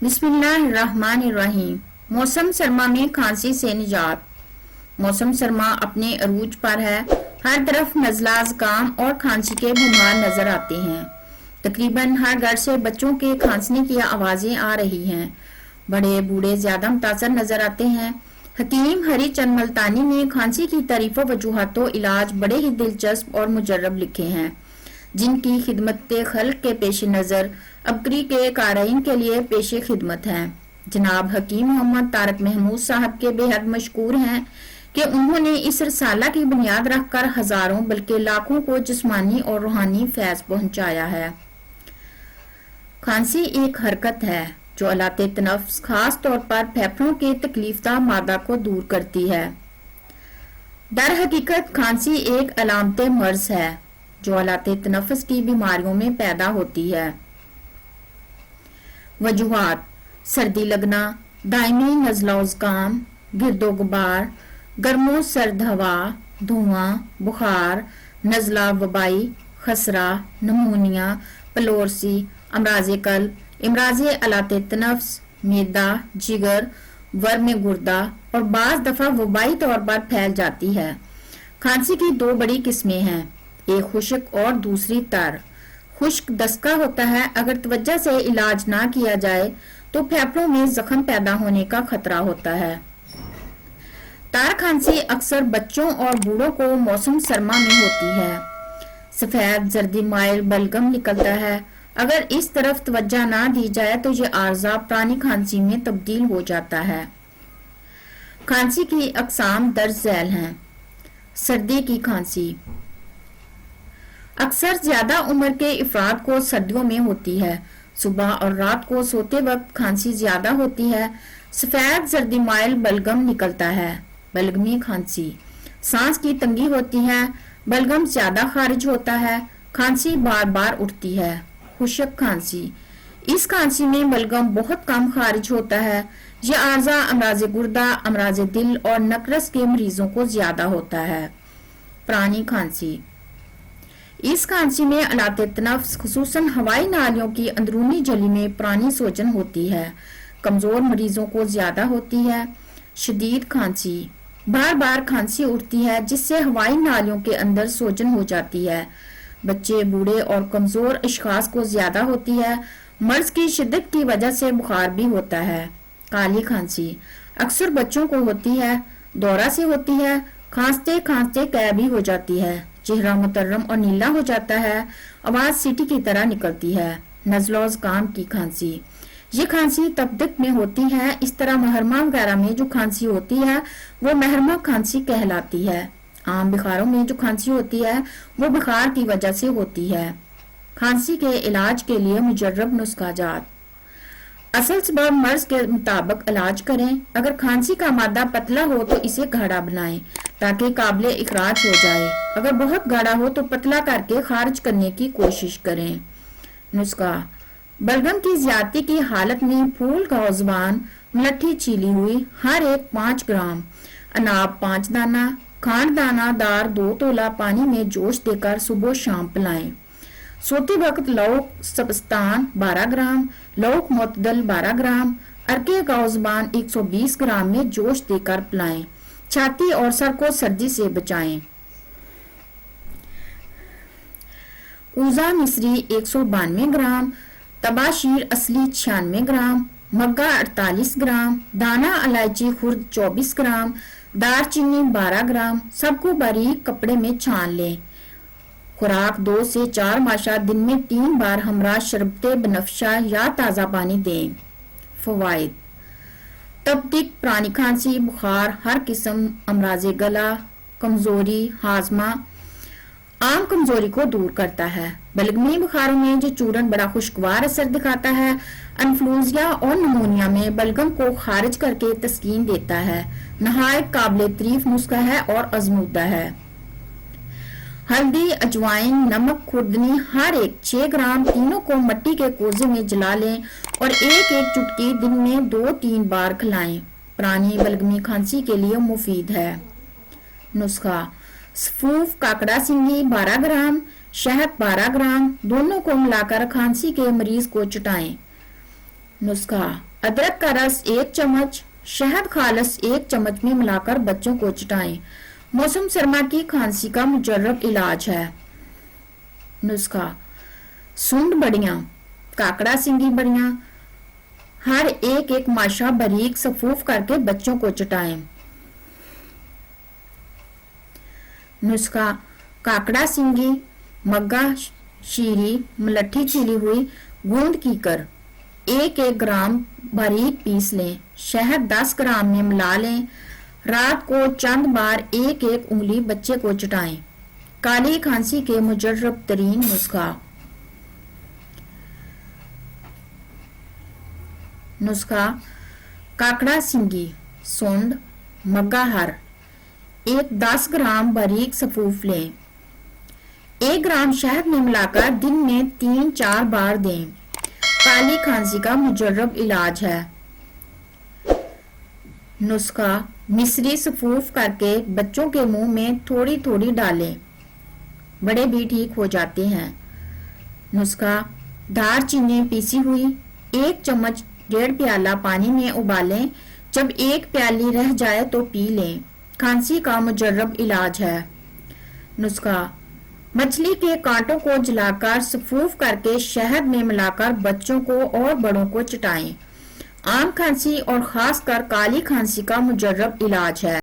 बिस्मिल्लाहिर्रहमानिर्रहीम। मौसम सरमा में खांसी से निजात। मौसम सरमा अपने अरूज पर है। हर तरफ नज़ला ज़ुकाम और खांसी के बीमार नजर आते हैं। तकरीबन हर घर से बच्चों के खांसने की आवाज़ें आ रही हैं। बड़े बूढ़े ज़्यादा मुतासर नजर आते हैं। हकीम हरी चंद मल्तानी ने खांसी की तारीफ वजूहात इलाज बड़े ही दिलचस्प और मुजर्रब लिखे हैं, जिनकी खिदमत खल्क के पेश नज़र अबकरी के कारीन के लिए पेश खिदमत हैं। जनाब हकीम मोहम्मद तारक महमूद साहब के बेहद मशकूर हैं कि उन्होंने इस रसाला की बुनियाद रखकर हजारों बल्कि लाखों को जिस्मानी और रूहानी फैज पहुंचाया है। खांसी एक हरकत है जो अलात तनफ्स खास तौर पर फेफड़ों के तकलीफदा मादा को दूर करती है। दर हकीकत खांसी एक अलामत मर्ज है जो अलात तनफ्स की बीमारियों में पैदा होती है। वजूहात: सर्दी लगना, दायमी नज़ला ज़ुकाम, गिरदो गुबार, गर्मो सर्द हवा, धुआं, बुखार, नज़ला वबाई, खसरा, नमूनिया, पलोरसी, अमराज़े कल्ब, इमराज़े अलात तनफ्स, मैदा, जिगर, वर्म गुर्दा और बाज़ दफ़ा वबाई तौर पर फैल जाती है। खांसी की दो बड़ी किस्में हैं, एक खुश्क और दूसरी तर। खुश्क दस्का होता है। अगर तवज्जो से इलाज ना किया जाए तो फेफड़ों में जख्म पैदा होने का खतरा होता है। तार खांसी अक्सर बच्चों और बूढ़ों को मौसम सरमा में होती है। सफेद जर्दी माइल बलगम निकलता है। अगर इस तरफ तवज्जो ना दी जाए तो ये आर्जा पुरानी खांसी में तब्दील हो जाता है। खांसी की अकसाम दर्ज झैल हैं। सर्दी की खांसी अक्सर ज्यादा उम्र के अफराद को सर्दियों में होती है। सुबह और रात को सोते वक्त खांसी ज्यादा होती है। सफेद जर्दी माइल बलगम निकलता है। बलगमी खांसी सांस की तंगी होती है। बलगम ज्यादा खारिज होता है। खांसी बार बार उठती है। खुश्क खांसी इस खांसी में बलगम बहुत कम खारिज होता है। यह आर्जा अमराज़े गुर्दा, अमराज़े दिल और नकरस के मरीजों को ज्यादा होता है। पुरानी खांसी इस खांसी में अलात तनफ्स खुसूसन हवाई नालियों की अंदरूनी झिल्ली में पुरानी सोजन होती है। कमजोर मरीजों को ज्यादा होती है। शदीद खांसी बार बार खांसी उठती है जिससे हवाई नालियों के अंदर सोजन हो जाती है। बच्चे, बूढ़े और कमजोर अशखास को ज्यादा होती है। मर्ज की शिद्दत की वजह से बुखार भी होता है। काली खांसी अक्सर बच्चों को होती है। दौरा से होती है। खांसते खांसते कै भी हो जाती है। चेहरा मुतर्रम और नीला हो जाता है। आवाज सीटी की तरह निकलती है। नज़ला ज़ुकाम की खांसी ये खांसी तपदिक में होती है। इस तरह महरमा वगैरह में जो खांसी होती है वो महरमा खांसी कहलाती है। आम बुखारों में जो खांसी होती है वो बुखार की वजह से होती है। खांसी के इलाज के लिए मुजर्रब नुस्खाजात: असल सबब मर्ज के मुताबिक इलाज करें। अगर खांसी का मादा पतला हो तो इसे गाढ़ा बनाएं ताकि काबिल इखराज हो जाए। अगर बहुत गाढ़ा हो तो पतला करके खारिज करने की कोशिश करें। नुस्खा: बलगम की ज्यादती की हालत में फूल का ज़ुबान मलट्ठी छीली हुई हर एक 5 ग्राम, अनाब 5 दाना, खांड दानादार 2 तोला पानी में जोश देकर सुबह शाम पिलाएं। सोते वक्त लौक सबस्तान 12 ग्राम, लौक मुतदल 12 ग्राम, अरके का ज़ुबान 120 ग्राम में जोश देकर पिलाएं। छाती और सर को सर्दी से बचाएं। ऊजा मिस्री 192 ग्राम, तबाशीर असली 96 ग्राम, मग्गा 48 ग्राम, दाना इलायची खुर्द 24 ग्राम, दारचीनी 12 ग्राम, सबको बारीक कपड़े में छान लें। खुराक 2 से 4 माशा दिन में 3 बार हमरा शरबते बनफशा या ताज़ा पानी दें। फवाइद: तपदिक, पुरानी खांसी, बुखार, हर किस्म अमराज़े गला, कमजोरी, हाजमा आम कमजोरी को दूर करता है। बलगमी बुखारों में जो चूरन बड़ा खुशगवार असर दिखाता है। इन्फ्लुएंजा और नमूनिया में बलगम को खारिज करके तस्कीन देता है। नहायत काबिल तारीफ नुस्खा है और आजमूदा है। हल्दी, अजवाइन, नमक, खुर्दनी हर एक 6 ग्राम, तीनों को मिट्टी के कोजे में जला लें और एक एक चुटकी दिन में 2-3 बार खिलाएं। पुरानी बलगमी खांसी के लिए मुफीद है। नुस्खा: सफूफ काकड़ा सिंगी 12 ग्राम, शहद 12 ग्राम, दोनों को मिलाकर खांसी के मरीज को चटाएं। नुस्खा: ادرک کا رس 1 چمچ، شہد خالص 1 چمچ میں ملا کر بچوں کو چٹائیں۔ موسم سرما کی کھانسی کا مجرب علاج ہے۔ نسخہ: سونڈ بڑیاں، کاکڑا سنگھی بڑیاں ہر ایک ماشا باریک صفوف کر کے بچوں کو چٹائیں۔ نسخہ: کاکڑا سنگھی، مگا شیری، ملٹھی چھیلی ہوئی، گوند کیکر 1 گرام باریک پیس لیں، شہد 10 گرام میں ملا لیں، رات کو چند بار 1 انگلی بچے کو چٹائیں۔ کالی کھانسی کے مجرب ترین نسخہ۔ نسخہ: کاکڑا سنگھی، سونڈ، مگا ہر 10 گرام باریک صفوف لیں، 1 گرام شہد میں ملا کر دن میں 3-4 بار دیں۔ کالی کھانسی کا مجرب علاج ہے۔ نسخہ: مصری صفوف کر کے بچوں کے منہ میں تھوڑی تھوڑی ڈالیں، بڑے بھی ٹھیک ہو جاتے ہیں۔ نسخہ: دار چینی پیسی ہوئی 1 چمچ 1.5 پیالہ پانی میں ابالیں، جب 1 پیالی رہ جائے تو پی لیں۔ کھانسی کا مجرب علاج ہے۔ نسخہ: مچھلی کے کانٹوں کو جلا کر صفوف کر کے شہد میں ملا کر بچوں کو اور بڑوں کو چٹائیں۔ عام کھانسی اور خاص کر کالی کھانسی کا مجرب علاج ہے۔